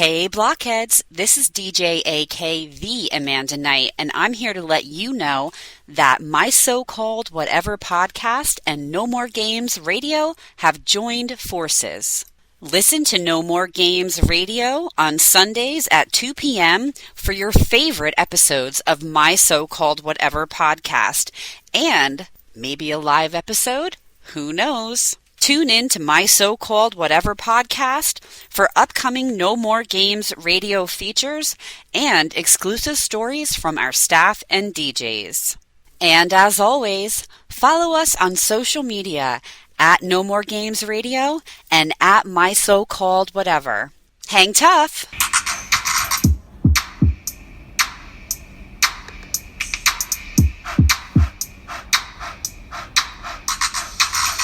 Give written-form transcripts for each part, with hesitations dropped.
Hey Blockheads, this is DJ AK the Amanda Knight, and I'm here to let you know that my so-called whatever podcast and No More Games Radio have joined forces. Listen to No More Games Radio on Sundays at 2 p.m. for your favorite episodes of my so-called whatever podcast, and maybe a live episode? Who knows? Tune in to my so-called whatever podcast for upcoming No More Games radio features and exclusive stories from our staff and DJs. And as always, follow us on social media at No More Games Radio and at my so-called whatever. Hang tough!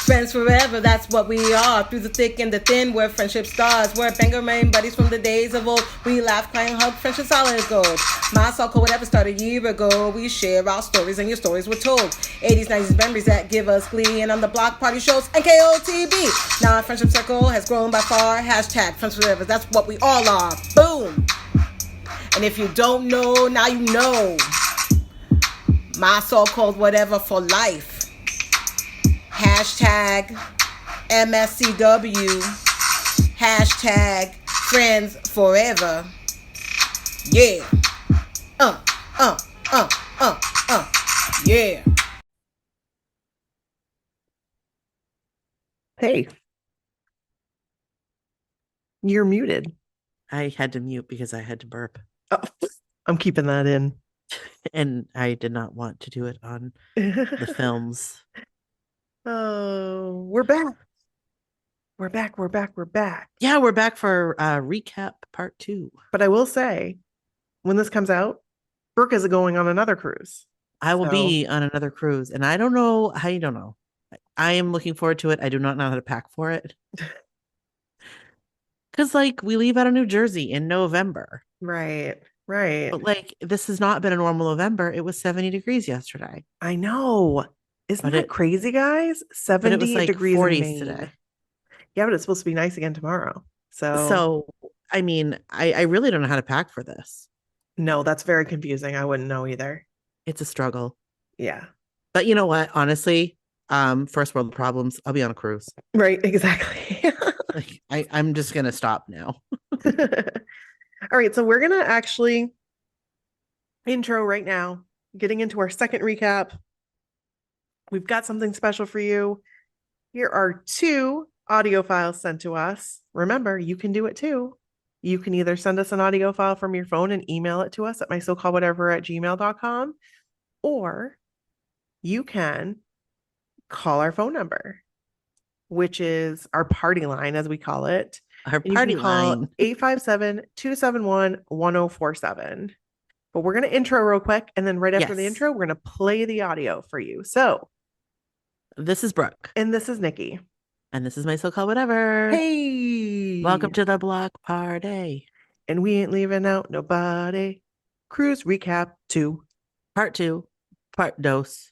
Friends forever, that's what we are. Through the thick and the thin, we're friendship stars. We're banger main buddies from the days of old. We laugh, cry, and hug, friendship solid gold. My so-called whatever started a year ago. We share our stories and your stories were told. 80s, 90s memories that give us glee. And on the block party shows, NKOTB. Now our friendship circle has grown by far. Hashtag friends forever, that's what we all are. Boom! And if you don't know, now you know. My so-called whatever for life. Hashtag MSCW. Hashtag friends forever. Yeah. Yeah. Hey. You're muted. I had to mute because I had to burp. Oh, I'm keeping that in. And I did not want to do it on the films. Oh, we're back. We're back. Yeah, we're back for recap part 2. But I will say, when this comes out, Brooke is going on another cruise. I will be on another cruise, and I don't know how you don't know. I am looking forward to it. I do not know how to pack for it. Because, we leave out of New Jersey in November. Right. But, this has not been a normal November. It was 70 degrees yesterday. I know. Isn't that crazy, guys? 70 degrees 40s today. Yeah, but it's supposed to be nice again tomorrow. So I mean, I really don't know how to pack for this. No, that's very confusing. I wouldn't know either. It's a struggle. Yeah. But you know what? Honestly, first world problems. I'll be on a cruise. Right, exactly. I'm just going to stop now. All right, so we're going to actually intro right now, getting into our second recap. We've got something special for you. Here are 2 audio files sent to us. Remember, you can do it too. You can either send us an audio file from your phone and email it to us at mysocalledwhatever@gmail.com, or you can call our phone number, which is our party line, as we call it. Our party line. 857-271-1047. But we're going to intro real quick, and then right after the intro, we're going to play the audio for you. So, this is Brooke. And this is Nikki. And this is my so-called whatever. Hey! Welcome to the block party. And we ain't leaving out nobody. Cruise recap 2. Part 2. Part dos.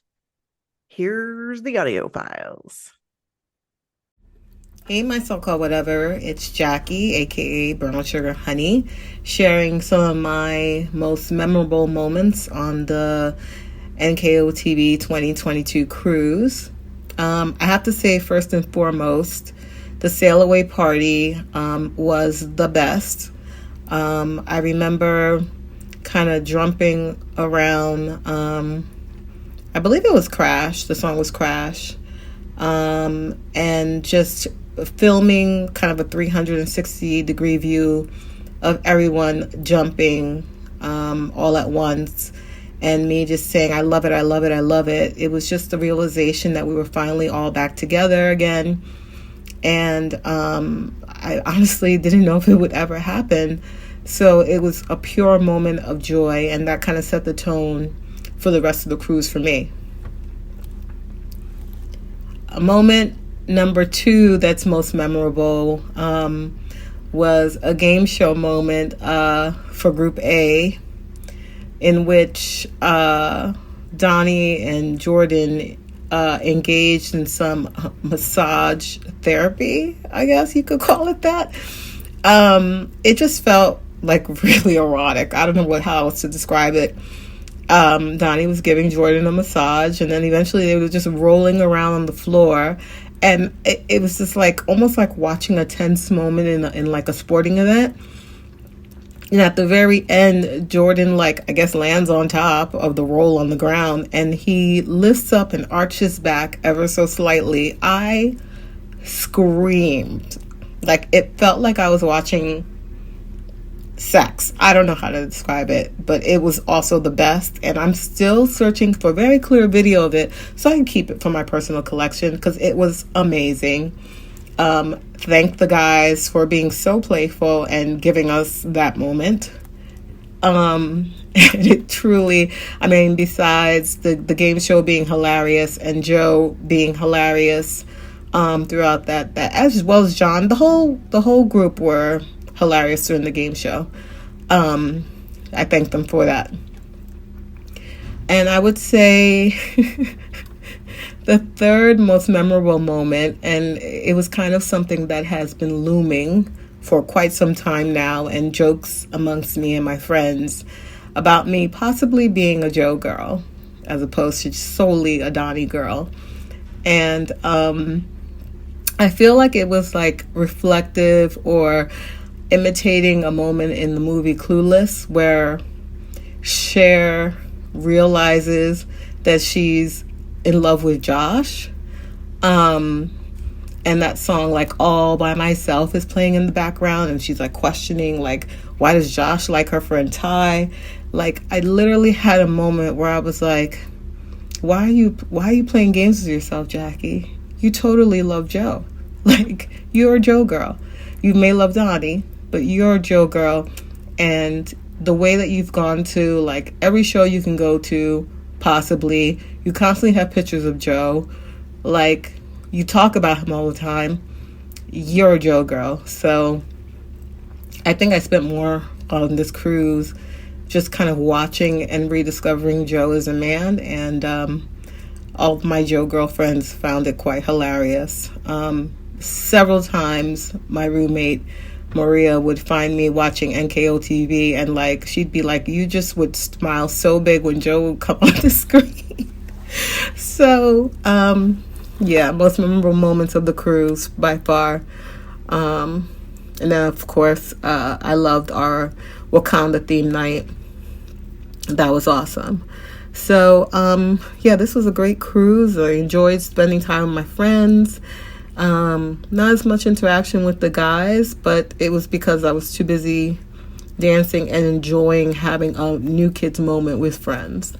Here's the audio files. Hey, my so-called whatever, it's Jackie, aka Brown Sugar Honey, sharing some of my most memorable moments on the NKOTB 2022 cruise. I have to say, first and foremost, the sail away party was the best. I remember kind of jumping around, I believe it was Crash, the song was Crash, and just filming kind of a 360-degree view of everyone jumping all at once, and me just saying, I love it, I love it, I love it. It was just the realization that we were finally all back together again, and I honestly didn't know if it would ever happen, so it was a pure moment of joy, and that kind of set the tone for the rest of the cruise for me. A moment number 2 that's most memorable was a game show moment for Group A, in which Donnie and Jordan engaged in some massage therapy, I guess you could call it that. It just felt like really erotic. I don't know how else to describe it. Donnie was giving Jordan a massage, and then eventually they were just rolling around on the floor, and it was just like almost like watching a tense moment in like a sporting event. And at the very end, Jordan, like, I guess, lands on top of the roll on the ground, and he lifts up and arches back ever so slightly. I screamed. Like, it felt like I was watching sex. I don't know how to describe it, but it was also the best. And I'm still searching for a very clear video of it so I can keep it for my personal collection because it was amazing. Thank the guys for being so playful and giving us that moment. It truly, I mean, besides the game show being hilarious and Joe being hilarious throughout that as well as John, the whole group were hilarious during the game show. I thank them for that. And I would say the third most memorable moment, and it was kind of something that has been looming for quite some time now, and jokes amongst me and my friends about me possibly being a Joe girl as opposed to solely a Donnie girl. And I feel like it was like reflective or imitating a moment in the movie Clueless where Cher realizes that she's in love with Josh, and that song like All By Myself is playing in the background, and she's like questioning like, why does Josh like her friend Ty? Like, I literally had a moment where I was like, why are you playing games with yourself, Jackie? You totally love Joe. Like, you're a Joe girl. You may love Donnie, but you're a Joe girl. And the way that you've gone to like every show you can go to, possibly, you constantly have pictures of Joe. Like, you talk about him all the time. You're a Joe girl. So I think I spent more on this cruise just kind of watching and rediscovering Joe as a man. And all of my Joe girlfriends found it quite hilarious. Several times my roommate Maria would find me watching NKOTB, and like she'd be like, you just would smile so big when Joe would come on the screen. So yeah, most memorable moments of the cruise by far. And then of course I loved our Wakanda theme night. That was awesome. So yeah, this was a great cruise. I enjoyed spending time with my friends. Not as much interaction with the guys, but it was because I was too busy dancing and enjoying having a new kids moment with friends.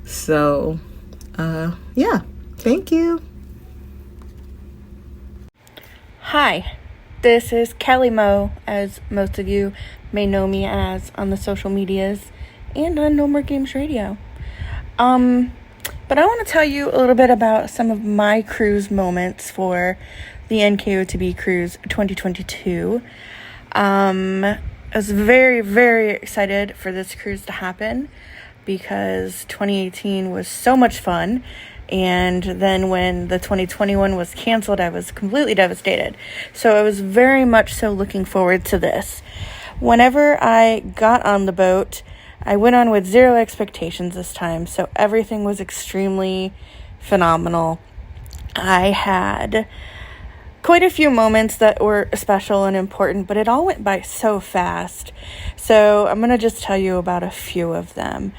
So yeah, thank you. Hi, this is Kelly Mo, as most of you may know me as on the social medias and on No More Games Radio. But I want to tell you a little bit about some of my cruise moments for the NKOTB Cruise 2022. I was very, very excited for this cruise to happen because 2018 was so much fun. And then when the 2021 was canceled, I was completely devastated. So I was very much so looking forward to this. Whenever I got on the boat, I went on with zero expectations this time, so everything was extremely phenomenal. I had quite a few moments that were special and important, but it all went by so fast. So I'm going to just tell you about a few of them.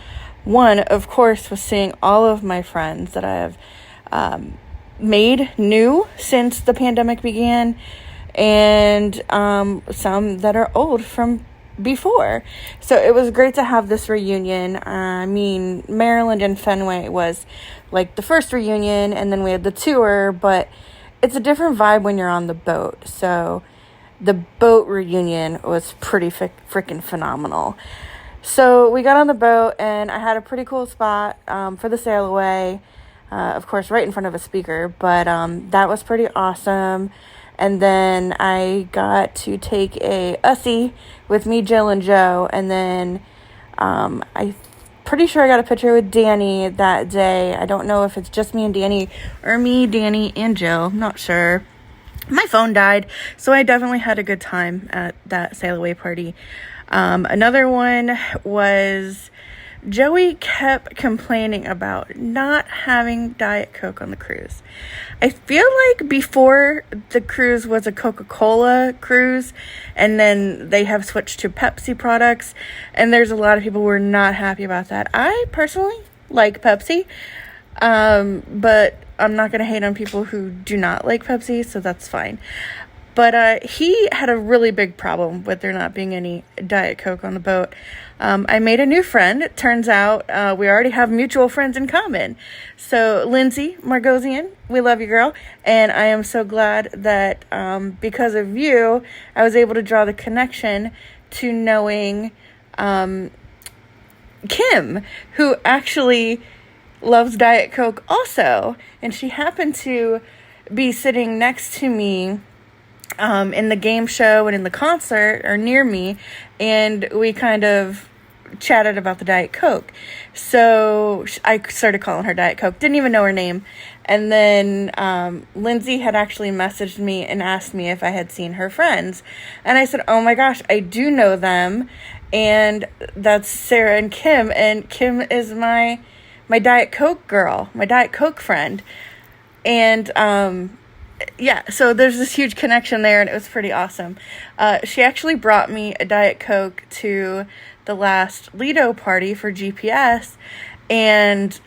One, of course, was seeing all of my friends that I have made new since the pandemic began, and some that are old from before. So it was great to have this reunion. I mean, Maryland and Fenway was like the first reunion, and then we had the tour, but it's a different vibe when you're on the boat. So the boat reunion was pretty freaking phenomenal. So we got on the boat, and I had a pretty cool spot for the sail away, of course, right in front of a speaker, but that was pretty awesome. And then I got to take a Ussie with me, Jill, and Joe. And then I'm pretty sure I got a picture with Danny that day. I don't know if it's just me and Danny or me, Danny, and Jill. I'm not sure. my phone died, so I definitely had a good time at that sail away party. Another one was Joey kept complaining about not having Diet Coke on the cruise. I feel like before the cruise was a Coca-Cola cruise, and then they have switched to Pepsi products, and there's a lot of people who are not happy about that. I personally like Pepsi, but I'm not going to hate on people who do not like Pepsi, so that's fine. But he had a really big problem with there not being any Diet Coke on the boat. I made a new friend. It turns out we already have mutual friends in common. So Lindsay Margosian, we love you, girl. And I am so glad that because of you, I was able to draw the connection to knowing Kim, who actually loves Diet Coke also. And she happened to be sitting next to me in the game show and in the concert, or near me, and we kind of chatted about the Diet Coke. So I started calling her Diet Coke, didn't even know her name. And then Lindsay had actually messaged me and asked me if I had seen her friends. And I said, oh my gosh, I do know them. And that's Sarah and Kim is my Diet Coke girl, my Diet Coke friend. And yeah, so there's this huge connection there, and it was pretty awesome. She actually brought me a Diet Coke to the last Lido party for GPS, and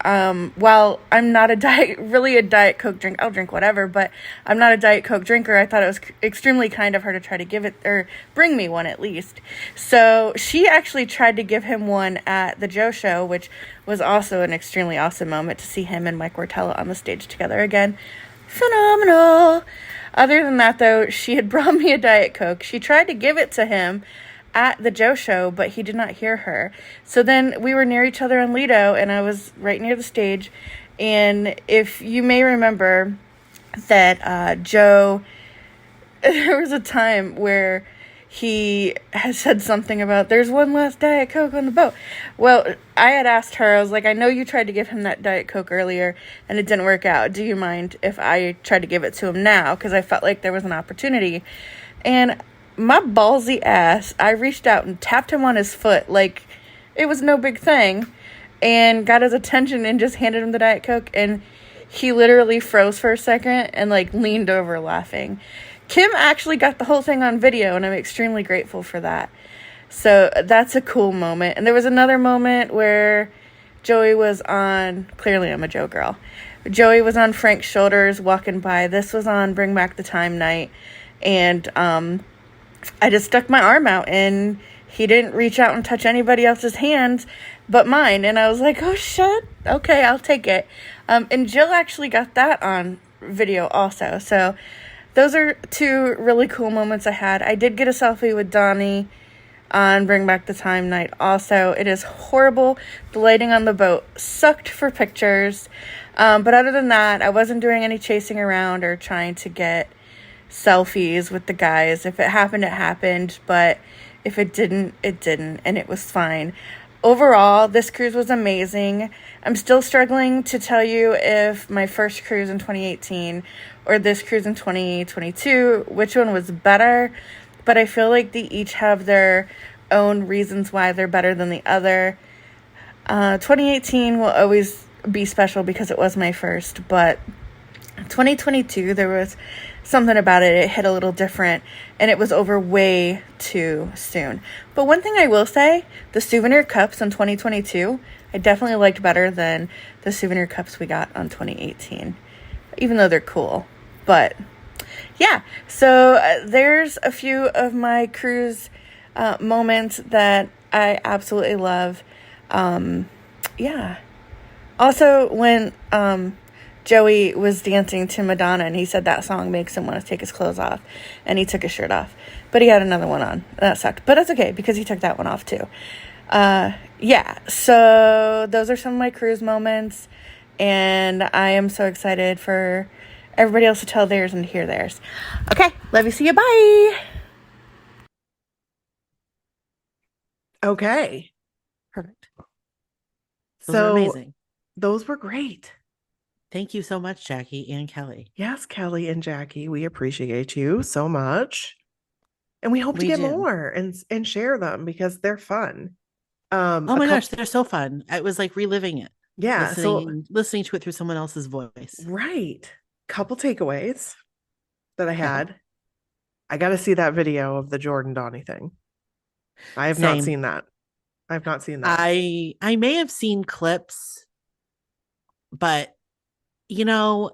while I'm not a Diet Coke drink, I'll drink whatever, but I'm not a Diet Coke drinker, I thought it was extremely kind of her to try to give it, or bring me one at least. So she actually tried to give him one at the Joe show, which was also an extremely awesome moment to see him and Mike Wartella on the stage together again. Phenomenal. Other than that, though, she had brought me a Diet Coke. She tried to give it to him at the Joe show, but he did not hear her. So then we were near each other in Lido, and I was right near the stage. And if you may remember that Joe, there was a time where he has said something about there's one last Diet Coke on the boat. Well, I had asked her, I was like, I know you tried to give him that Diet Coke earlier and it didn't work out. Do you mind if I tried to give it to him now? Because I felt like there was an opportunity. And my ballsy ass, I reached out and tapped him on his foot like it was no big thing, and got his attention and just handed him the Diet Coke. And he literally froze for a second and like leaned over laughing. Kim actually got the whole thing on video, and I'm extremely grateful for that. So that's a cool moment. And there was another moment where Joey was on, clearly I'm a Joe girl. Joey was on Frank's shoulders walking by. This was on Bring Back the Time night. And I just stuck my arm out, and he didn't reach out and touch anybody else's hands but mine. And I was like, oh, shit. Okay, I'll take it. And Jill actually got that on video also. So those are two really cool moments I had. I did get a selfie with Donnie on Bring Back the Time night also. It is horrible. The lighting on the boat sucked for pictures. But other than that, I wasn't doing any chasing around or trying to get selfies with the guys. If it happened, it happened. But if it didn't, it didn't. And it was fine. Overall, this cruise was amazing. I'm still struggling to tell you if my first cruise in 2018 or this cruise in 2022, which one was better. But I feel like they each have their own reasons why they're better than the other. 2018 will always be special because it was my first. But 2022, there was something about it. It hit a little different, and it was over way too soon. But one thing I will say, the souvenir cups in 2022, I definitely liked better than the souvenir cups we got on 2018, even though they're cool. But yeah, so there's a few of my cruise moments that I absolutely love. Yeah. Also, when Joey was dancing to Madonna, and he said that song makes him want to take his clothes off, and he took his shirt off, but he had another one on. That sucked, but that's okay because he took that one off too. Yeah, so those are some of my cruise moments, and I am so excited for everybody else to tell theirs and to hear theirs. Okay, love you, see you, bye. Okay. Perfect. Those are amazing. Those were great. Thank you so much, Jackie and Kelley. Yes, Kelly and Jackie, we appreciate you so much. And we hope to We get do. more and share them because they're fun. Oh A my couple, gosh, they're so fun. I was like reliving it, yeah, so listening to it through someone else's voice. right. Couple takeaways that I Yeah. had. I got to see that video of the Jordan Donnie thing. I have not Same. seen that. I've not seen that. I may have seen clips, but you know,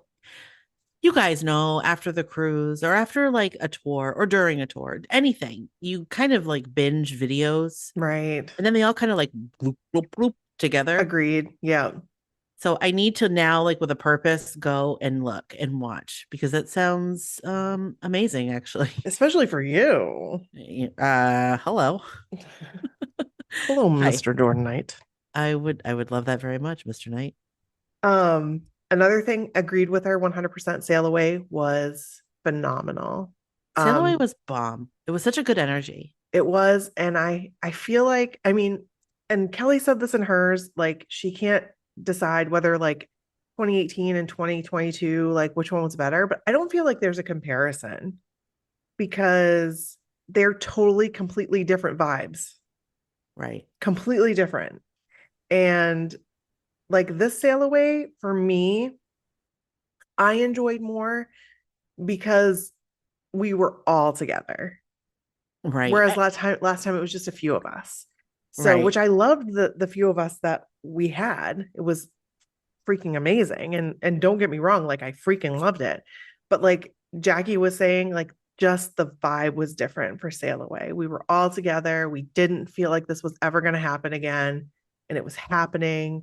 you guys know after the cruise or after like a tour or during a tour, anything, you kind of like binge videos Right. and then they all kind of like bloop, bloop, bloop together. Agreed. Yeah. So I need to now, like with a purpose, go and look and watch because it sounds amazing actually. Especially for you. Hello. Hello, Hi. Mr. Jordan Knight. I would love that very much, Mr. Knight. Another thing, agreed with her 100%. Sail Away was phenomenal. Sail Away was bomb. It was such a good energy. It was, and I feel like, I mean, and Kelly said this in hers, like she can't decide whether like 2018 and 2022, like which one was better, but I don't feel like there's a comparison because they're totally completely different vibes. Right. Completely different. And like this Sail Away for me, I enjoyed more because we were all together. Right. Whereas last time it was just a few of us. So, Right. which I loved the few of us that we had. It was freaking amazing. And don't get me wrong, like I freaking loved it. But like Jackie was saying, like just the vibe was different for Sail Away. We were all together. We didn't feel like this was ever going to happen again. And it was happening.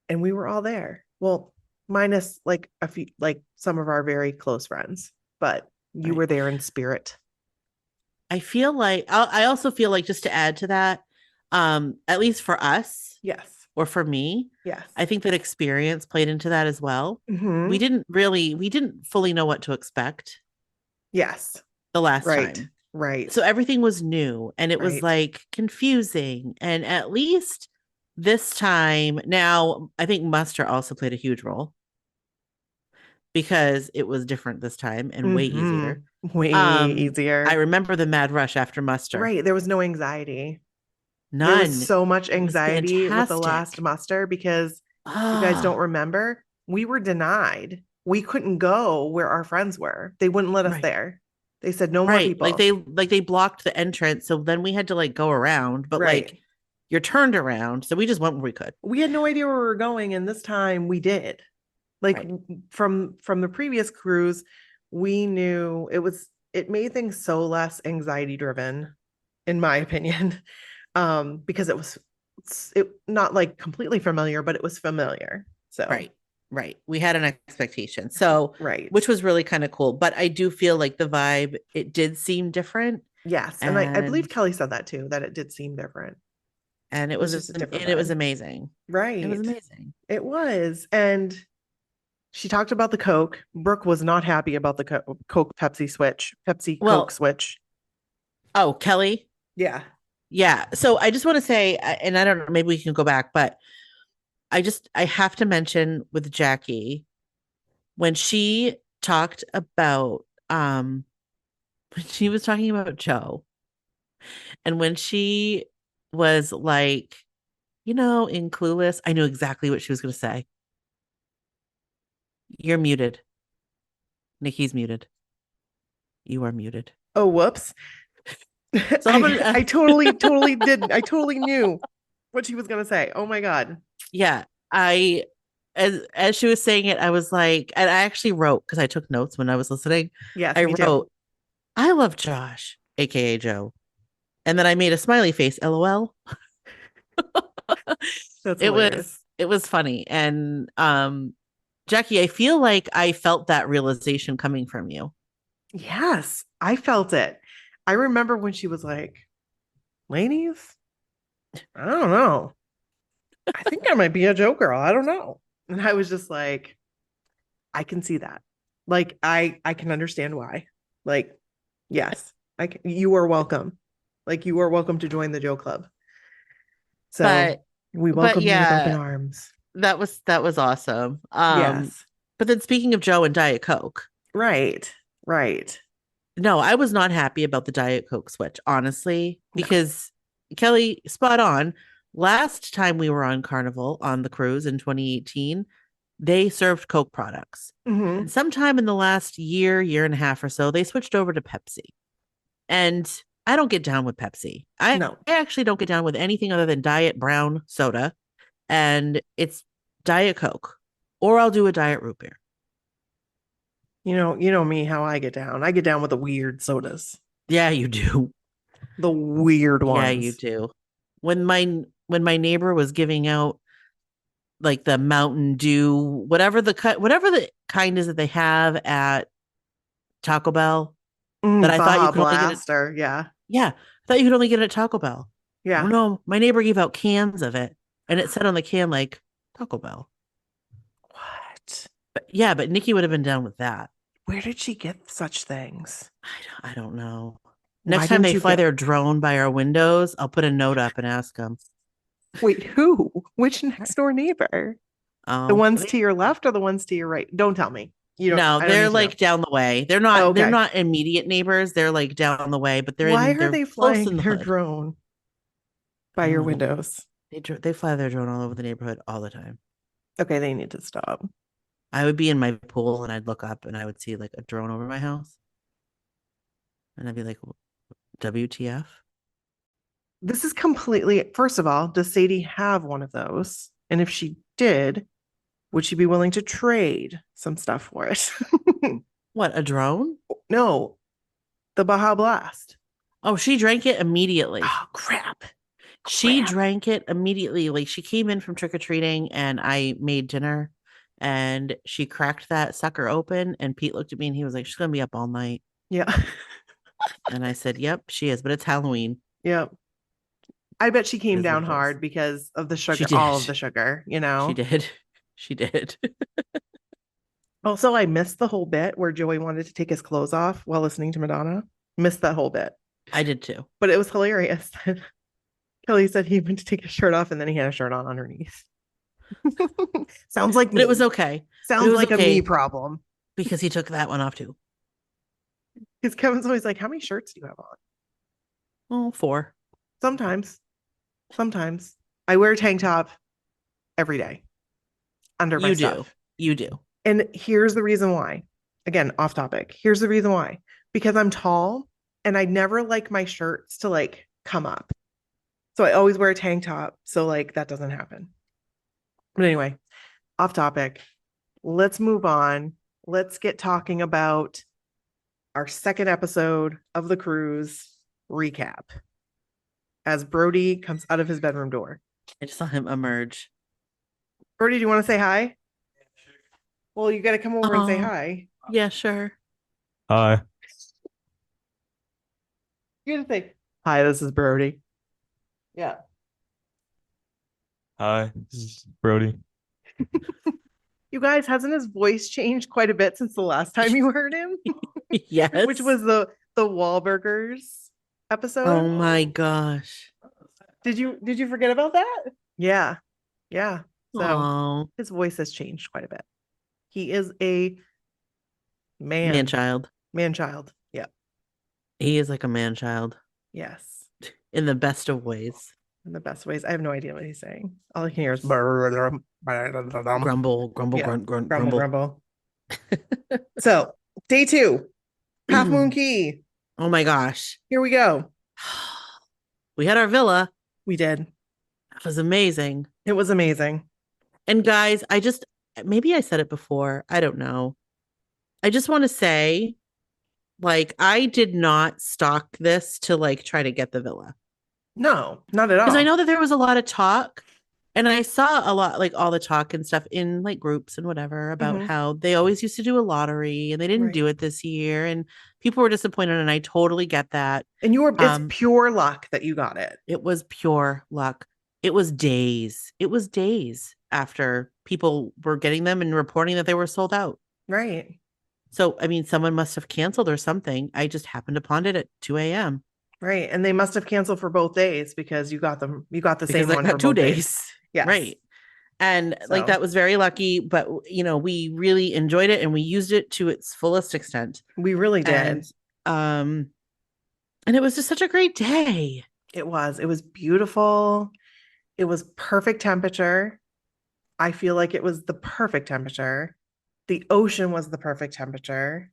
And we were all there. Well, minus like a few, like some of our very close friends, but you Right. were there in spirit. I feel like I also feel like just to add to that, at least for us Yes. or for me, Yes. I think that experience played into that as well. Mhm. We didn't fully know what to expect Yes. the last Right. time. Right. So everything was new and it was Right. like confusing. And at least this time, now I think muster also played a huge role because it was different this time and way easier. Way easier. I remember the mad rush after muster. Right. There was no anxiety. None. There was so much It was anxiety with the last fantastic. muster because if you guys don't remember, we were denied. We couldn't go where our friends were. They wouldn't let us Right. there. They said no more Right. people. Like they blocked the entrance. So then we had to like go around, but Right. like you're turned around. So we just went where we could. We had no idea where we were going, and this time we did. Like Right. from the previous cruise, we knew it made things so less anxiety driven, in my opinion. Because it not like completely familiar, but it was familiar. So Right. We had an expectation. So right. which was really kind of cool. But I do feel like the vibe, it did seem different. Yes. And I believe Kelly said that too, that it did seem different. And it was just a different it was amazing. Right. It was amazing. It was. And she talked about the Coke. Brooke was not happy about the Coke Pepsi switch. Coke switch. Oh, Kelly? Yeah. Yeah. So I just want to say, and I don't know, maybe we can go back, but I have to mention with Jackie when she talked about when she was talking about Joe and when she was like, in Clueless, I knew exactly what she was going to say. You're muted. Nikki's muted. You are muted. Oh, whoops. So I totally didn't. I totally knew what she was going to say. Oh my God. Yeah. As she was saying it, I was like, and I actually wrote because I took notes when I was listening. Yes, I me wrote, too. I love Josh, aka Joe. And then I made a smiley face, LOL. That's hilarious. It was funny. And Jackie, I feel like I felt that realization coming from you. Yes, I felt it. I remember when she was like, ladies, I don't know. I think I might be a Joe girl. I don't know. And I was just like, I can see that. Like, I can understand why. Like, yes, you are welcome. Like, you are welcome to join the Joe Club. So we welcome you with open arms. That was awesome. Yes. But then speaking of Joe and Diet Coke, Right. Right. no, I was not happy about the Diet Coke switch, honestly, No. because Kelly, spot on. Last time we were on Carnival on the cruise in 2018, they served Coke products. Mm-hmm. And sometime in the last year and a half or so, they switched over to Pepsi. And I don't get down with Pepsi. No. I actually don't get down with anything other than Diet Brown soda. And it's Diet Coke. Or I'll do a Diet Root Beer. You know me, how I get down. I get down with the weird sodas. Yeah, you do. The weird ones. Yeah, you do. When my neighbor was giving out like the Mountain Dew, whatever the kind is that they have at Taco Bell, that I thought you could only get Blaster, yeah. Yeah, I thought you could only get it at Taco Bell. Yeah. Oh, no, my neighbor gave out cans of it, and it said on the can like Taco Bell. What? But Nikki would have been down with that. Where did she get such things? I don't know. Why Next time didn't they you fly get- their drone by our windows, I'll put a note up and ask them. Wait, who? Which next door neighbor? The ones to your left or the ones to your right? Don't tell me. You don't. No, I don't they're need to like know. down the way. They're not. Oh, okay. They're not immediate neighbors. They're like down the way, but they're Why in. are They're they close flying in the their hood. drone by your windows? They fly their drone all over the neighborhood all the time. Okay, they need to stop. I would be in my pool and I'd look up and I would see like a drone over my house, and I'd be like, "WTF?" This is completely. First of all, does Sadie have one of those? And if she did, would she be willing to trade some stuff for it? What, a drone? No, the Baja Blast. Oh, she drank it immediately. Oh, crap. She drank it immediately. Like she came in from trick-or-treating and I made dinner and she cracked that sucker open and Pete looked at me and he was like, she's gonna be up all night. Yeah. And I said, yep, she is, but it's Halloween. Yep. I bet she came Is down what it is. hard because of the sugar, She did. all of the sugar, She did. She did. Also, I missed the whole bit where Joey wanted to take his clothes off while listening to Madonna. Missed that whole bit. I did too. But it was hilarious. Kelly said he went to take his shirt off and then he had a shirt on underneath. Sounds like But me. it was okay. Sounds it was like a okay. me problem. Because he took that one off too. Because Kevin's always like, how many shirts do you have on? Oh, 4. Sometimes. I wear a tank top every day under my stuff. You do. And here's the reason why. Again, off topic. Here's the reason why. Because I'm tall and I never like my shirts to like come up. So I always wear a tank top. So like that doesn't happen. But anyway, off topic. Let's move on. Let's get talking about our second episode of the cruise recap as Brody comes out of his bedroom door. I just saw him emerge. Brody, do you want to say hi? Well, you got to come over and say hi. Yeah, sure. Hi. You got to say, hi, this is Brody. Yeah. Hi, this is Brody. You guys, hasn't his voice changed quite a bit since the last time you heard him? Yes. Which was the Wahlburgers episode. Oh my gosh. Did you forget about that? Yeah. Yeah. So Oh, his voice has changed quite a bit. He is a man child. Man child. Yeah. He is like a man child Yes. in the best of ways. In the best ways. I have no idea what he's saying. All I can hear is grumble, Grumble, grumble, Yeah. grunt, grunt, grumble, grumble. grumble. So, day 2, Half Moon Key. Oh my gosh. Here we go. We had our villa. We did. It was amazing. It was amazing. And guys, maybe I said it before. I don't know. I just want to say, like, I did not stock this to like try to get the villa. No, not at all. Because I know that there was a lot of talk and I saw a lot, like all the talk and stuff in like groups and whatever about Mhm. how they always used to do a lottery and they didn't Right. do it this year. And people were disappointed. And I totally get that. And it's pure luck that you got it. It was pure luck. It was days. It was days after people were getting them and reporting that they were sold out. Right. So, I mean, someone must have canceled or something. I just happened upon it at 2 a.m. Right. And they must have canceled for both days because you got the Because same I one got for 2 both days. Yes. Right. And like So, that was very lucky, but we really enjoyed it and we used it to its fullest extent. we really did. And it was just such a great day. It was beautiful. It was perfect temperature. I feel like it was the perfect temperature. The ocean was the perfect temperature.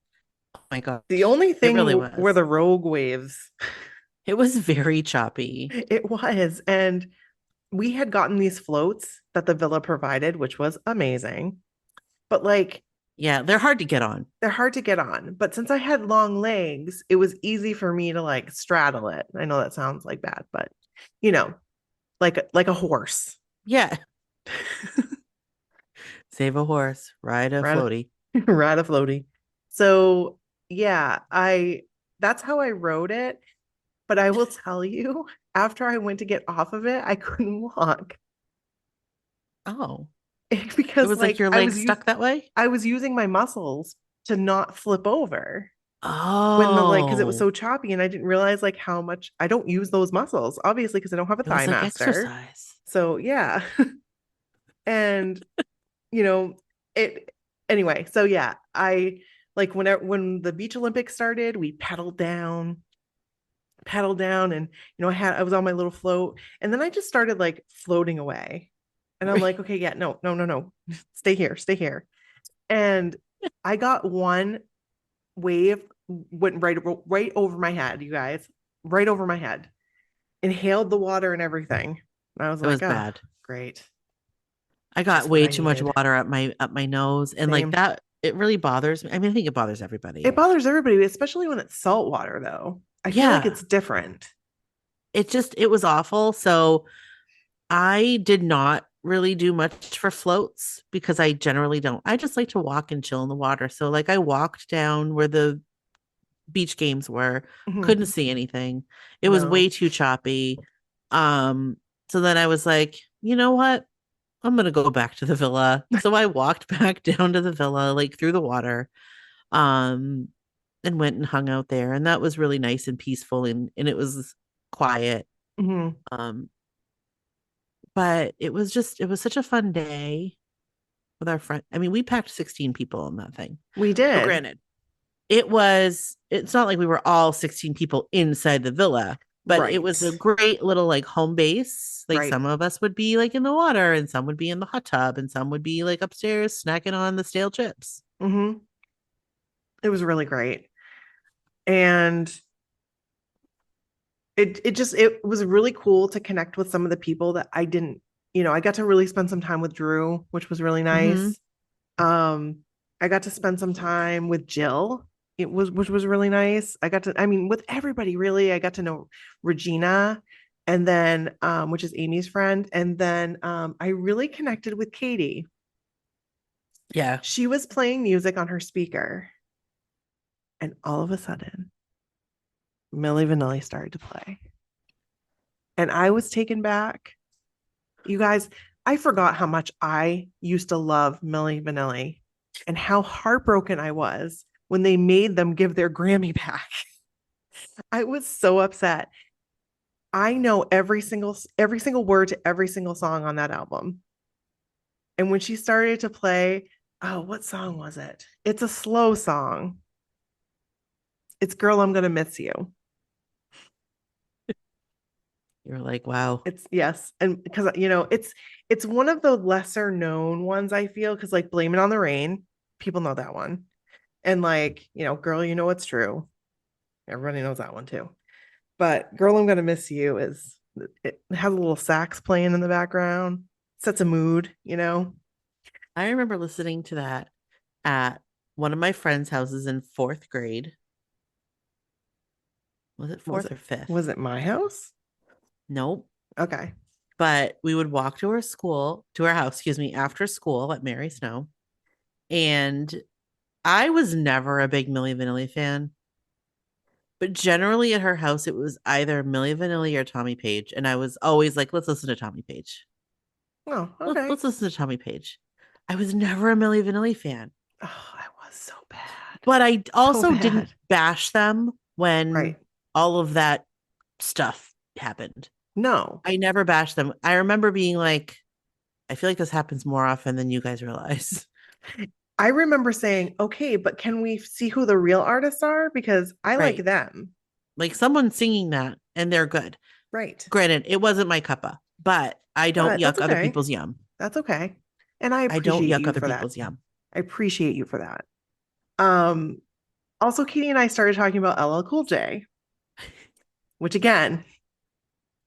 Oh my god. The only thing really were was. the rogue waves. It was very choppy. It was. And we had gotten these floats that the villa provided, which was amazing. But like, Yeah, they're hard to get on. they're hard to get on. But since I had long legs, it was easy for me to like straddle it. I know that sounds like bad, but like a horse. Yeah. Save a horse, ride a Ride a- floaty. Ride a floaty. So yeah, that's how I rode it. But I will tell you, after I went to get off of it, I couldn't walk. Oh. Because It was like your legs stuck that way? I was using my muscles to not flip over Oh. because it was so choppy and I didn't realize like how much I don't use those muscles, obviously, because I don't have a It was thigh like master. exercise. So yeah. And it anyway, so yeah, I like when the Beach Olympics started, we pedaled down and I was on my little float and then I just started like floating away. And I'm like, okay, yeah, no. Stay here. And I got one wave went right over my head, you guys, right over my head. Inhaled the water and everything. And I was It like, was oh, bad. great. I got Just what way I too much needed. water up my nose. And Same. like that, it really bothers me. I mean, I think it bothers everybody. It bothers everybody, especially when it's salt water, though. I feel like Yeah. it's different. It was awful. So I did not really do much for floats because I generally don't. I just like to walk and chill in the water. So like I walked down where the beach games were, Mhm. couldn't see anything. It was No. way too choppy. So then I was like, you know what? I'm gonna go back to the villa. So I walked back down to the villa, like through the water, and went and hung out there. And that was really nice and peaceful and it was quiet. Mhm. But it was such a fun day with our friend. I mean, we packed 16 people on that thing. We So did. granted, it's not like we were all 16 people inside the villa, but it was a Right. great little like home base. Like Right. some of us would be like in the water and some would be in the hot tub and some would be like upstairs snacking on the stale chips. Mm-hmm. It was really great. And it was really cool to connect with some of the people that I didn't, I got to really spend some time with Drew, which was really nice. I got to spend some time with Jill, which was really nice. With everybody really. I got to know Regina, and then which is Amy's friend, and then I really connected with Katie. Yeah. She was playing music on her speaker, and all of a sudden, Milli Vanilli started to play. And I was taken back. You guys, I forgot how much I used to love Milli Vanilli and how heartbroken I was when they made them give their Grammy back. I was so upset. I know every single word to every single song on that album. And when she started to play, oh, what song was it? It's a slow song. It's Girl, I'm Gonna Miss You. You're like, wow. It's yes. And because it's one of the lesser known ones, I feel, because like Blame It on the Rain, people know that one. And like, Girl, You Know What's True. Everybody knows that one too. But Girl, I'm Gonna Miss You it has a little sax playing in the background, sets a mood. I remember listening to that at one of my friends' houses in fourth grade. Was it fourth or fifth? Was it my house? Nope. Okay. But we would walk to our house, after school at Mary Snow. And I was never a big Milli Vanilli fan. But generally at her house, it was either Milli Vanilli or Tommy Page. And I was always like, let's listen to Tommy Page. Oh, okay. Let's listen to Tommy Page. I was never a Milli Vanilli fan. Oh, I was so bad. But I also didn't bash them when all of that stuff happened. No. I never bashed them. I remember being like, I feel like this happens more often than you guys realize. I remember saying, okay, but can we see who the real artists are? Because I like Right. them. Like someone singing that and they're good. Right. Granted, it wasn't my cuppa, but I don't But that's yuck other okay. people's yum. That's okay. And I I don't appreciate yuck you other for that. people's yum. I appreciate you for that. Also, Katie and I started talking about LL Cool J, which again,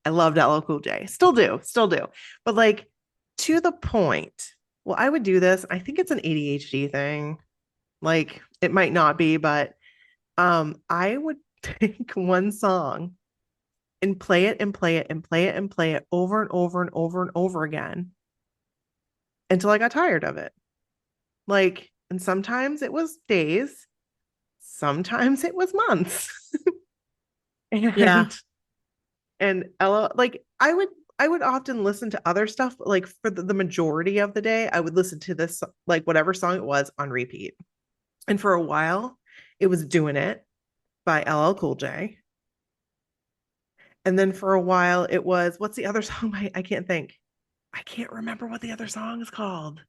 I loved LL Cool J. Still do. But like to the point, well, I would do this. I think it's an ADHD thing. Like it might not be, but I would take one song and play it and play it and play it and play it over and over and over and over again until I got tired of it. Like, and sometimes it was days, sometimes it was months. Yeah. And Ella, like I would often listen to other stuff, but like for the majority of the day, I would listen to this, like whatever song it was on repeat. And for a while, it was Doing It by LL Cool J. And then for a while, it was, what's the other song by, I can't think. I can't remember what the other song is called.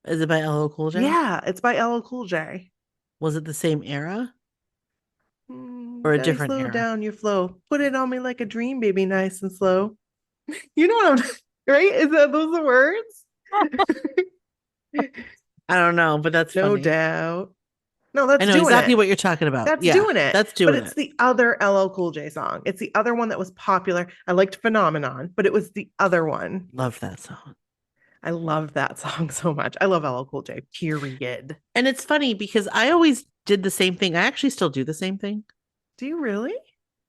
Is it by LL Cool J? Yeah, it's by LL Cool J. Was it the same era or a Daddy, different slow era? down your flow. Put it on me like a dream, baby, nice and slow. You know what I'm right? Is that those the words? I don't know, but that's No funny. doubt. No, that's I know Doing exactly It. what you're talking about. That's Yeah, Doing It. that's But doing it's it. the other LL Cool J song. It's the other one that was popular. I liked Phenomenon, but it was the other one. Love that song. I love that song so much. I love LL Cool J, period. And it's funny because I always did the same thing. I actually still do the same thing. Do you really?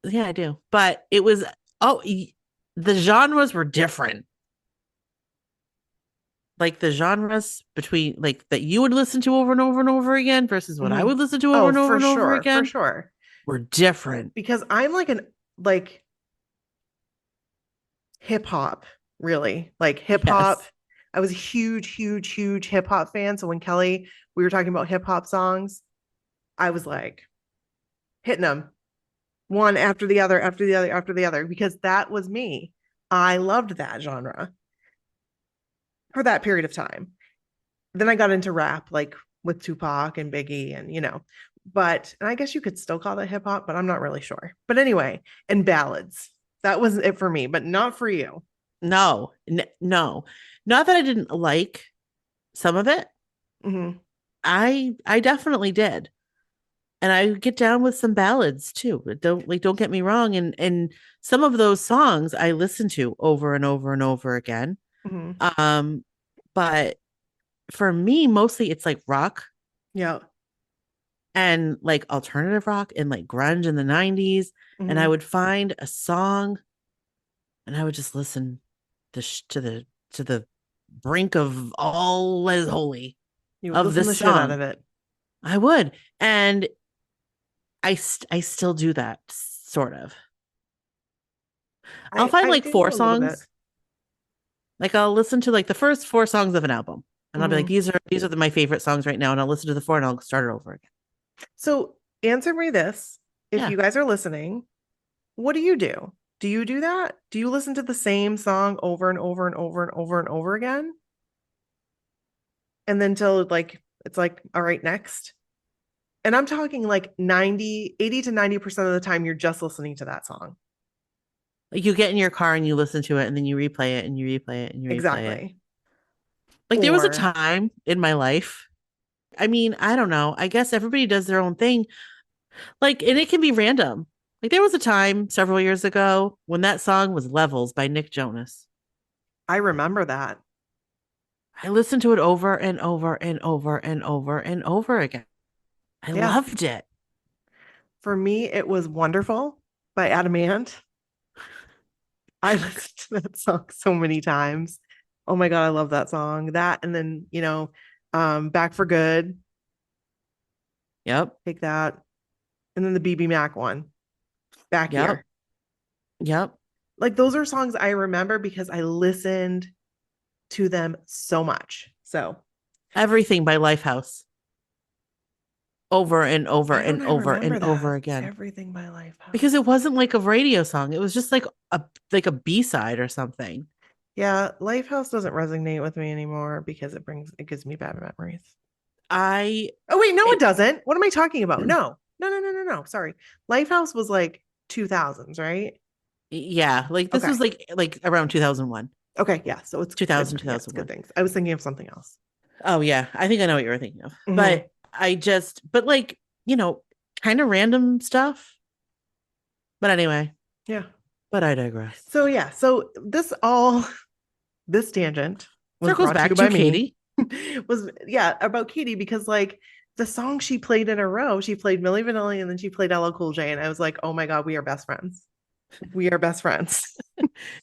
Yeah, I do. But it was, the genres were different. Like the genres between like that you would listen to over and over and over again versus what I would listen to over and over and over again. For sure. Were different. Because I'm like hip hop, really. Like hip hop. Yes. I was a huge hip hop fan. So when Kelly, we were talking about hip hop songs, I was like hitting them one after the other, after the other, after the other, because that was me. I loved that genre for that period of time. Then I got into rap, like with Tupac and Biggie, and and I guess you could still call that hip hop, but I'm not really sure. But anyway, and ballads. That was it for me, but not for you. No. Not that I didn't like some of it. Mm-hmm. I definitely did. And I get down with some ballads too. Don't get me wrong. And some of those songs I listen to over and over and over again. Mm-hmm. But for me, mostly it's like rock. Yeah. And like alternative rock and like grunge in the 90s. Mm-hmm. And I would find a song and I would just listen to the brink of all that is holy You would of listen this the song. shit out of it. I would. And I still do that sort of. I'll find like 4 songs. Like I'll listen to like the first 4 songs of an album and I'll be like, these are my favorite songs right now. And I'll listen to the 4 and I'll start it over again. So answer me this. If you guys are listening, what do you do? Do you do that? Do you listen to the same song over and over and over and over and over again? And then till like, it's like, all right, next. And I'm talking like 80 to 90% of the time, you're just listening to that song. Like you get in your car and you listen to it and then you replay it and you replay it and you replay it. Like there was a time in my life. I mean, I don't know. I guess everybody does their own thing. Like, and it can be random. Like there was a time several years ago when that song was Levels by Nick Jonas. I remember that. I listened to it over and over and over and over and over again. I loved it. For me, it was Wonderful by Adam Ant. I listened to that song so many times. Oh my God, I love that song. That and then, Back for Good. Yep. Take that. And then the BB Mac one. Back Here. Yep. Like those are songs I remember because I listened to them so much. So Everything by Lifehouse. Over and over and over and over again. Everything by Lifehouse. Because it wasn't like a radio song. It was just like a B-side or something. Yeah, Lifehouse doesn't resonate with me anymore because it gives me bad memories. I Oh wait, no, it, it doesn't. What am I talking about? No. No, no, no, no, no. Sorry. Lifehouse was like 2000s, right? yeah, like this Okay. was like around 2001, Okay, yeah. So it's 2000, good. Yeah, it's 2001. good things. I was thinking of something else. Oh yeah, I think I know what you were thinking of. Mhm. But but like, kind of random stuff. But anyway, Yeah. but I digress. So yeah, this tangent was Circles brought to you back by to me. Katie. Was yeah, about Katie because like the song she played in a row, she played Milli Vanilli and then she played LL Cool J and I was like, "Oh my God, we are best friends. We are best friends."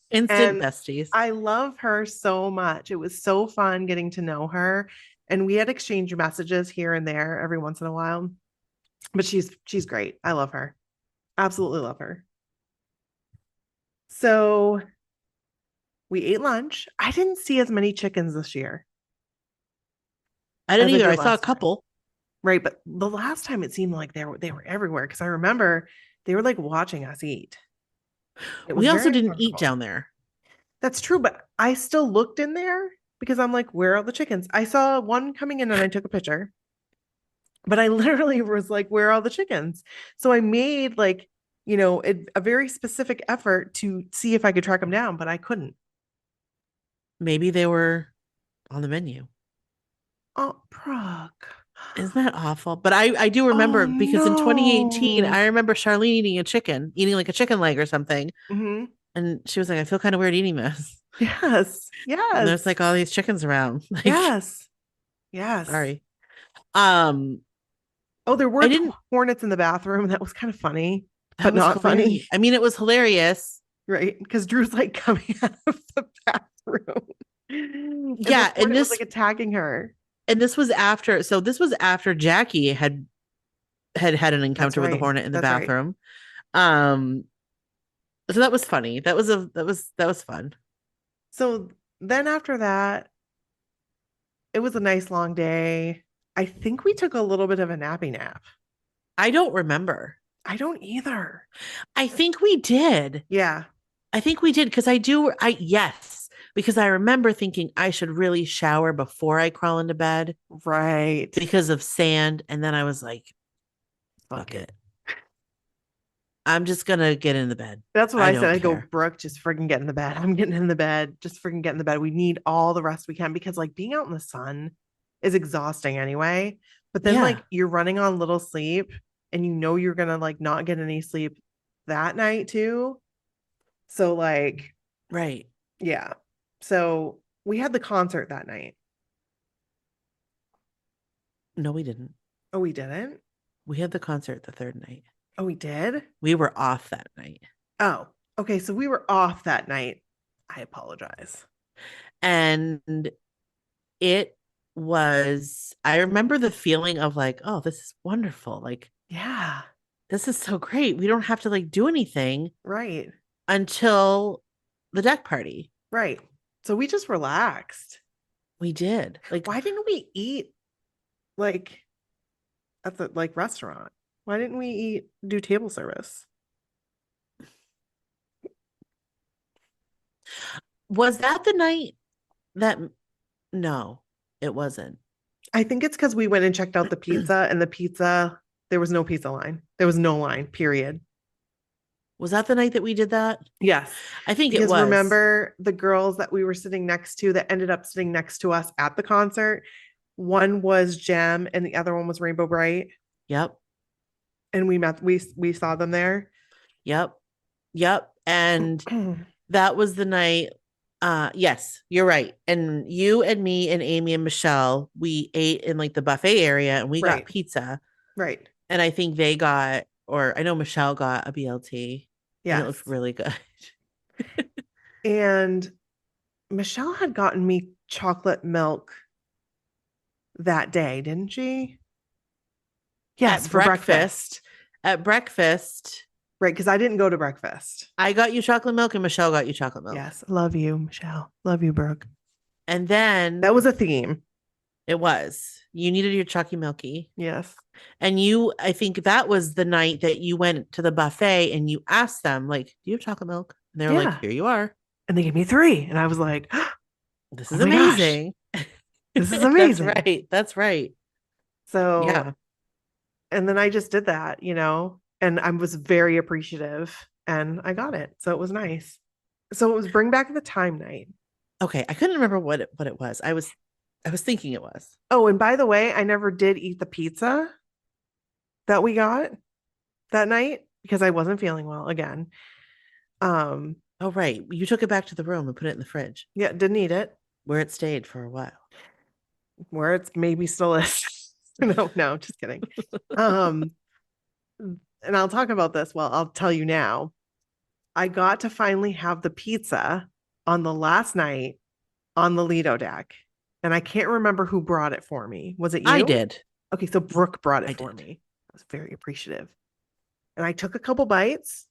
Instant And besties. I love her so much. It was so fun getting to know her. And we had exchanged messages here and there every once in a while. But she's great. I love her. Absolutely love her. So we ate lunch. I didn't see as many chickens this year I didn't as I either. I did saw a last time. couple. Right. But the last time it seemed like they were everywhere because I remember they were like watching us eat. It was We also very didn't eat uncomfortable. down there. That's true, but I still looked in there because I'm like, where are the chickens? I saw one coming in and I took a picture, but I literally was like, where are all the chickens? So I made like, a very specific effort to see if I could track them down, but I couldn't. Maybe they were on the menu. Oh, Brooke. Isn't that awful? But I do Oh remember because in 2018, no. I remember Charlene eating like a chicken leg or something. Hmm. And she was like, I feel kind of weird eating this. Yes. And there's Yes. like all these chickens around. Like, Yes. Yes. sorry. Um, Oh, there I were didn't hornets in the bathroom. That was kind of funny, that but was not hilarious. funny, I mean, it was hilarious. right? Because Drew's like coming out of the bathroom. And this Yeah, hornet was like attacking her. this was after this was after Jackie had an That's encounter with the right. hornet in the That's right. bathroom. Um, so that was funny. That was fun. So then after that, it was a nice long day. I think we took a little bit of a nappy nap. I don't remember. I don't either. I think we did. Yeah. I think we did yes, because I remember thinking I should really shower before I crawl into bed Right. because of sand. And then I was like, fuck it. I'm just gonna get in the bed. That's what I I said. don't I go, care. Brooke, just freaking get in the bed. I'm getting in the bed. Just freaking get in the bed. We need all the rest we can because like being out in the sun is exhausting anyway. But then Yeah. like you're running on little sleep and you're gonna like not get any sleep that night too. So like, Right. yeah. So we had the concert that night. No, we didn't. Oh, we didn't? We had the concert the third night. Oh, we did? We were off that night. Oh, okay. So we were off that night. I apologize. And I remember the feeling of like, oh, this is wonderful. Like, Yeah. this is so great. We don't have to like do anything Right. until the deck party. Right. So we just relaxed. We did. Like, Why didn't we eat like at the like restaurant? Why didn't we do table service? was that the night that no, it wasn't. I think it's because we went and checked out the pizza and there was no pizza line. There was no line, period. Was that the night that we did that? Yes. I think it Because was. remember the girls that we were sitting next to that ended up sitting next to us at the concert? One was Gem and the other one was Rainbow Bright. Yep. And we saw them there. Yep. And that was the night. Yes, you're right. And you and me and Amy and Michelle, we ate in like the buffet area and we got Right. pizza. Right. And I think I know Michelle got a BLT. Yeah. And it looked really good. And Michelle had gotten me chocolate milk that day, didn't she? Yes, for breakfast. At breakfast. Right, because I didn't go to breakfast. I got you chocolate milk and Michelle got you chocolate milk. Yes, love you, Michelle. Love you, Brooke. And then that was a theme. It was. You needed your Chucky Milky. Yes. And I think that was the night that you went to the buffet and you asked them, like, do you have chocolate milk? And they were like, here you are. And they gave me 3. And I was like, This oh is my gosh, amazing. this is That's amazing. right. That's right. So, Yeah. and then I just did that, and I was very appreciative and I got it. So it was nice. So it was bring back the time night. Okay. I couldn't remember what it was. I was thinking it was. Oh, and by the way, I never did eat the pizza that we got that night because I wasn't feeling well again. Oh, right. You took it back to the room and put it in the fridge Yeah, didn't eat it. where it stayed for a while. Where it's maybe still is. No, just kidding. And I'll talk about this. Well, I'll tell you now. I got to finally have the pizza on the last night on the Lido deck. And I can't remember who brought it for me. Was it you? I did. Okay, so Brooke brought it I for did. me. I was very appreciative. And I took a couple bites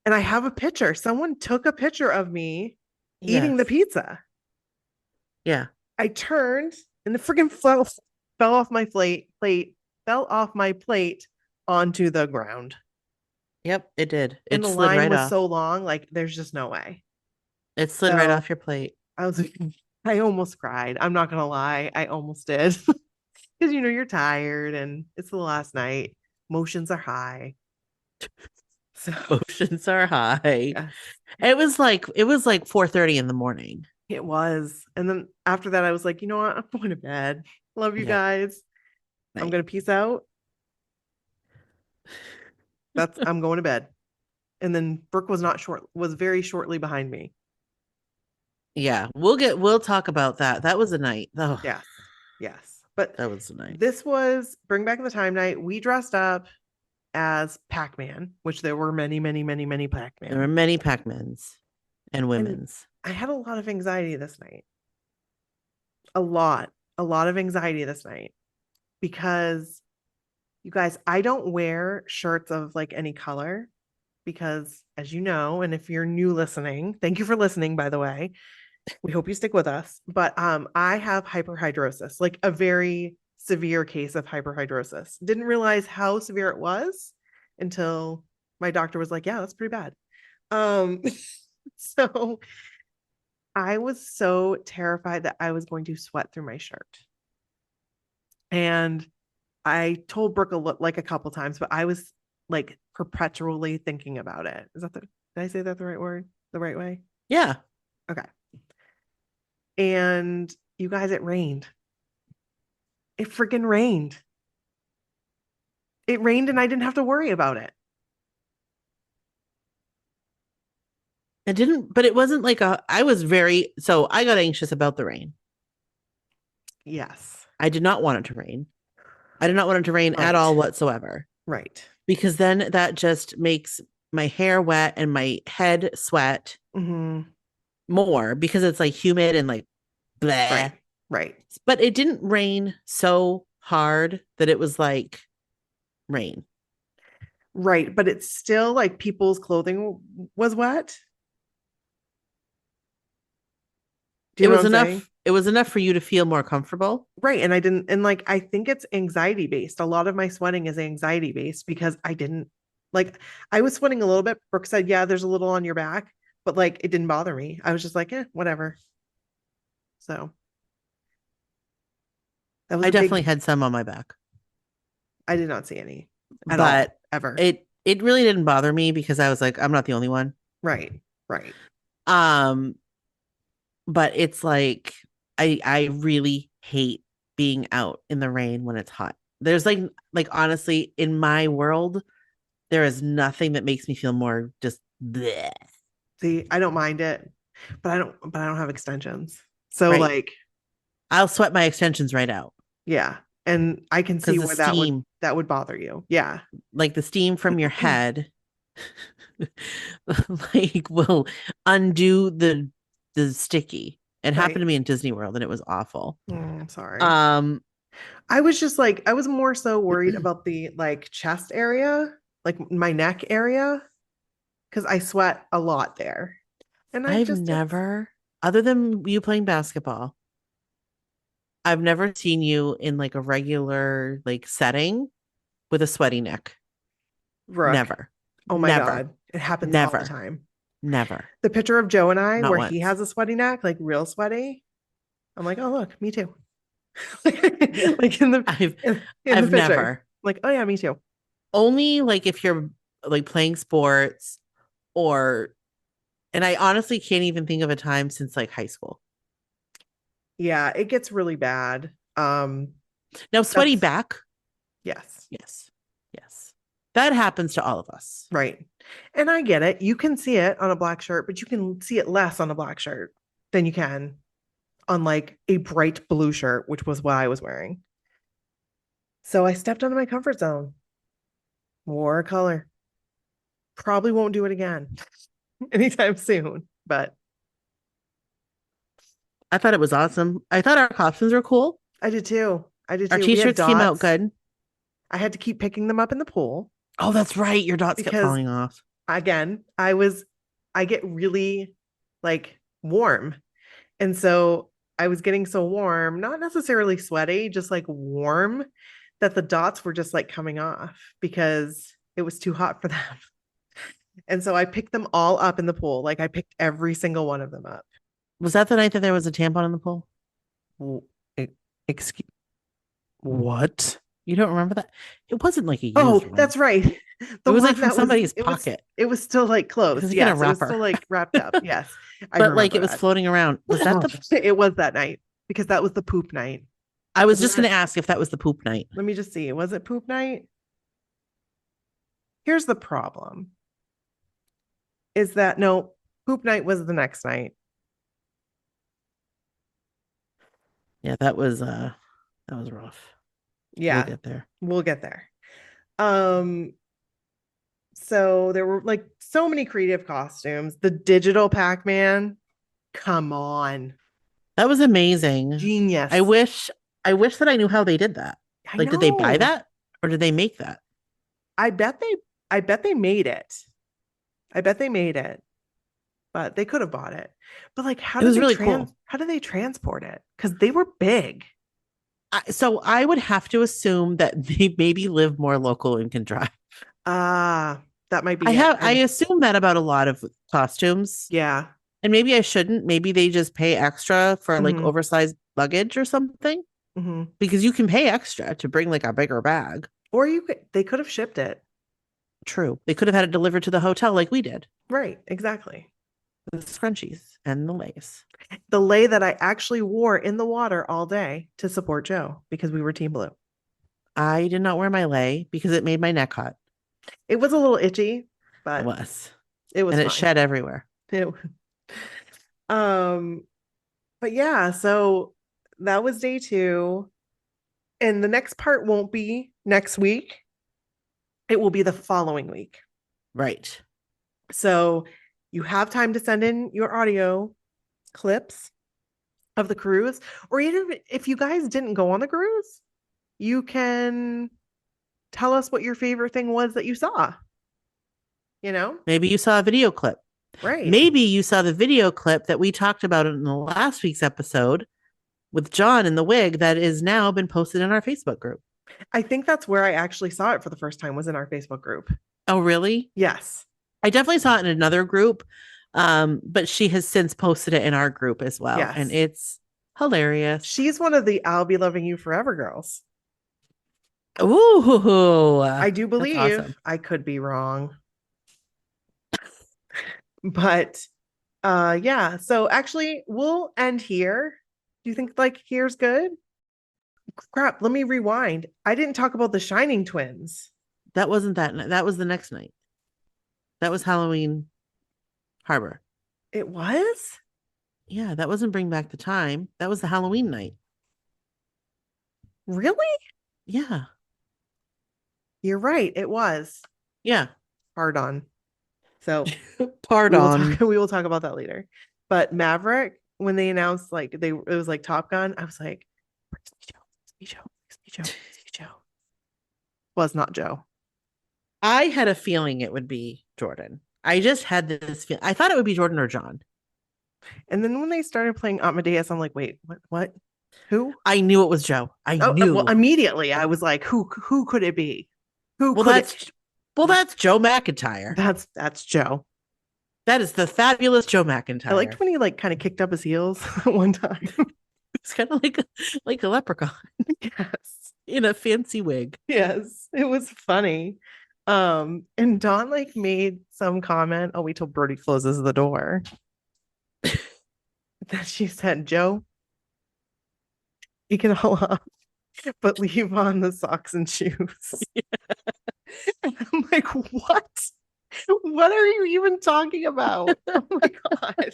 and I have a picture. Someone took a picture of me eating the Yes. pizza. Yeah. I turned and the freaking fell off my fell off my plate onto the ground. Yep, it did. It And the slid line right was off. so long, like there's just no way. It slid right So- off your plate. I almost cried. I'm not gonna lie, I almost did. Because you're tired and it's the last night. Emotions are high. So Emotions are high. yeah, It was like 4:30 in the morning. it was. And then after that, I was like, you know what? I'm going to bed. Love you Yeah. guys. I'm Night. gonna peace out. I'm going to bed. And then Brooke was very shortly behind me. Yeah, we'll talk about that. That was a night. Oh, Yes. But that was a night. this was Bring Back the Time night. We dressed up as Pac-Man, which there were many, many, many, many There were Pac-Man. many Pac-Mans and women's. I had a lot of anxiety this night. A lot of anxiety this night because you guys, I don't wear shirts of like any color because as you know, and if you're new listening, thank you for listening, by the way. We hope you stick with us. But I have hyperhidrosis, like a very severe case of hyperhidrosis. Didn't realize how severe it was until my doctor was like, yeah, that's pretty bad. So I was so terrified that I was going to sweat through my shirt. And I told Brooke like a couple times, but I was like perpetually thinking about it. Did I say that the right word? The right way? Yeah. Okay. And you guys, it rained. It freaking rained. It rained and I didn't have to worry about it. It didn't, but it wasn't like I got anxious about the rain. Yes. I did not want it to rain. I did not want it to rain at Right. all whatsoever. Right. Because then that just makes my hair wet and my head sweat Mm-hmm. more because it's like humid and like bleh. Right. Right. But it didn't rain so hard that it was like rain. Right. But it's still like people's clothing was wet. Do you It know was what I'm enough. saying? It was enough for you to feel more comfortable. Right. And I didn't, and like, I think it's anxiety based. A lot of my sweating is anxiety based because I didn't like, I was sweating a little bit. Brooke said, yeah, there's a little on your back, but like, it didn't bother me. I was just like, whatever. So that was I definitely had some on my back, I did not see any at all, but ever. it really didn't bother me because I was like, I'm not the only one. Right. Right. But it's like I really hate being out in the rain when it's hot. There's like honestly, in my world, there is nothing that makes me feel more just bleh. See, I don't mind it, but I don't have extensions. So Right. like, I'll sweat my extensions right out. yeah. And I can see The where steam, that would bother you. Yeah. like the steam from your head, like will undo the sticky. It happened to me in Disney World and it was awful. I'm sorry. I was just like, I was more so worried about the like chest area, like my neck area, because I sweat a lot there. And I've never, other than you playing basketball, I've never seen you in like a regular like setting with a sweaty neck. Brooke, Never. oh my Never. God. It happens Never. all the time. Never. The picture of Joe and I, Not where once. he has a sweaty neck, like real sweaty. I'm like, oh look, me too. Like in the I've picture. never. Like, oh yeah, me too. Only like if you're like playing sports and I honestly can't even think of a time since like high school. Yeah, it gets really bad. Now sweaty back. Yes. Yes. That happens to all of us. Right. And I get it. You can see it on a black shirt, but you can see it less on a black shirt than you can on like a bright blue shirt, which was what I was wearing. So I stepped out of my comfort zone. Wore a color. Probably won't do it again anytime soon, but I thought it was awesome. I thought our costumes were cool. I did too. Our We had t-shirts came out dots. good. I had to keep picking them up in the pool. Oh, that's right. Your dots kept Because falling off. again, I get really like warm. And so I was getting so warm, not necessarily sweaty, just like warm, that the dots were just like coming off because it was too hot for them. And so I picked them all up in the pool. Like I picked every single one of them up. Was that the night that there was a tampon in the pool? Excuse what? You don't remember that? It wasn't like a used Oh, one. that's right. It was like from somebody's pocket. It was still like closed. It was like Yes, in a it was wrapper. still like wrapped up. Yes. But like it was floating around. Was that It was that night because that was the poop night. I was just going to ask if that was the poop night. Let me just see. Was it poop night? Here's the problem. Is that no, poop night was the next night. Yeah, that was rough. Yeah. We'll get there. So there were like so many creative costumes. The digital Pac-Man, come on. That was amazing. Genius. I wish that I knew how they did that. Like, did they buy that or did they make that? I bet they made it. But they could have bought it. But like, how did they transport it? Because they were big. So I would have to assume that they maybe live more local and can drive. That might be. I assume that about a lot of costumes. Yeah. And maybe I shouldn't. Maybe they just pay extra for like oversized luggage or something. Mm-hmm. Because you can pay extra to bring like a bigger bag. Or they could have shipped it. True. They could have had it delivered to the hotel like we did. Right. Exactly. The scrunchies and the lays. The lei that I actually wore in the water all day to support Joe because we were Team Blue. I did not wear my lei because it made my neck hot. It was a little itchy, but it was. And it shed everywhere. But yeah, so that was day 2. And the next part won't be next week. It will be the following week. Right. So you have time to send in your audio clips of the cruise, or even if you guys didn't go on the cruise, you can tell us what your favorite thing was that you saw. You know, maybe you saw a video clip, right? Maybe you saw the video clip that we talked about in the last week's episode with John in the wig that is now been posted in our Facebook group. I think that's where I actually saw it for the first time, was in our Facebook group. Oh, really? Yes. I definitely saw it in another group, but she has since posted it in our group as well. Yes. And it's hilarious. She's one of the I'll Be Loving You Forever girls. Ooh. I do believe. Awesome. I could be wrong. But yeah, so actually we'll end here. Do you think like here's good? Crap, let me rewind. I didn't talk about the Shining twins. That wasn't that was the next night. That was Halloween Harbor. It was? Yeah, that wasn't Bring Back the Time. That was the Halloween night. Really? Yeah. You're right. It was. Yeah. Pardon. So pardon. We will talk about that later. But Maverick, when they announced like it was like Top Gun, I was like, Joe. Was not Joe. I had a feeling it would be Jordan. I just had this feeling. I thought it would be Jordan or John. And then when they started playing Amadeus, I'm like, wait, what? Who? I knew it was Joe. I knew. Well, immediately I was like, who could it be? That's Joe McIntyre. That's Joe. That is the fabulous Joe McIntyre. I liked when he like kind of kicked up his heels one time. It's kind of like a leprechaun Yes. in a fancy wig. Yes. It was funny. And Dawn like made some comment. Oh, wait till Brody closes the door. That she said, Joe, you can all off, but leave on the socks and shoes. And I'm like, what? What are you even talking about? Oh my God.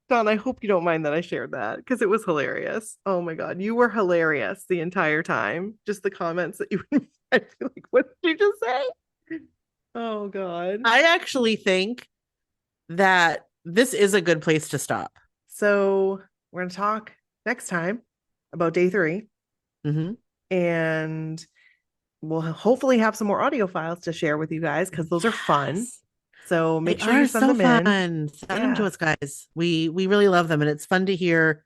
Don, I hope you don't mind that I shared that because it was hilarious. Oh my God. You were hilarious the entire time. Just the comments that you would I'd be like, what did you just say? Oh God. I actually think that this is a good place to stop. So we're going to talk next time about day 3. Mm-hmm. And we'll hopefully have some more audio files to share with you guys because those are fun. So make sure you send them in. Send them to us, guys. We really love them, and it's fun to hear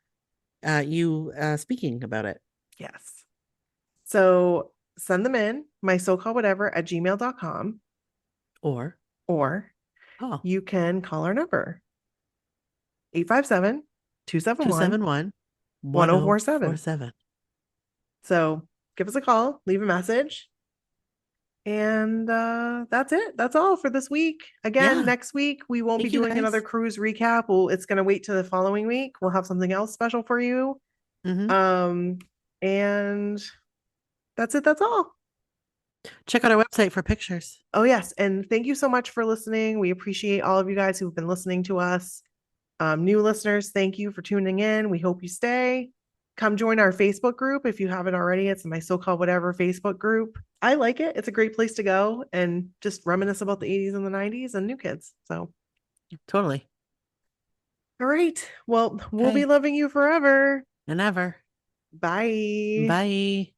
you speaking about it. Yes. So send them in, mysocalledwhatever@gmail.com. Or you can call our number 857-271 271-1047. So give us a call, leave a message. And that's it. That's all for this week. Again, next week we won't be doing another cruise recap. It's going to wait to the following week. We'll have something else special for you. Mm-hmm. And that's it. That's all. Check out our website for pictures. Oh, yes. And thank you so much for listening. We appreciate all of you guys who've been listening to us. New listeners, thank you for tuning in. We hope you stay. Come join our Facebook group if you haven't already. It's My So-Called Whatever Facebook group. I like it. It's a great place to go and just reminisce about the 80s and the 90s and new kids. So totally. All right. Well, we'll be loving you forever and ever. Bye. Bye.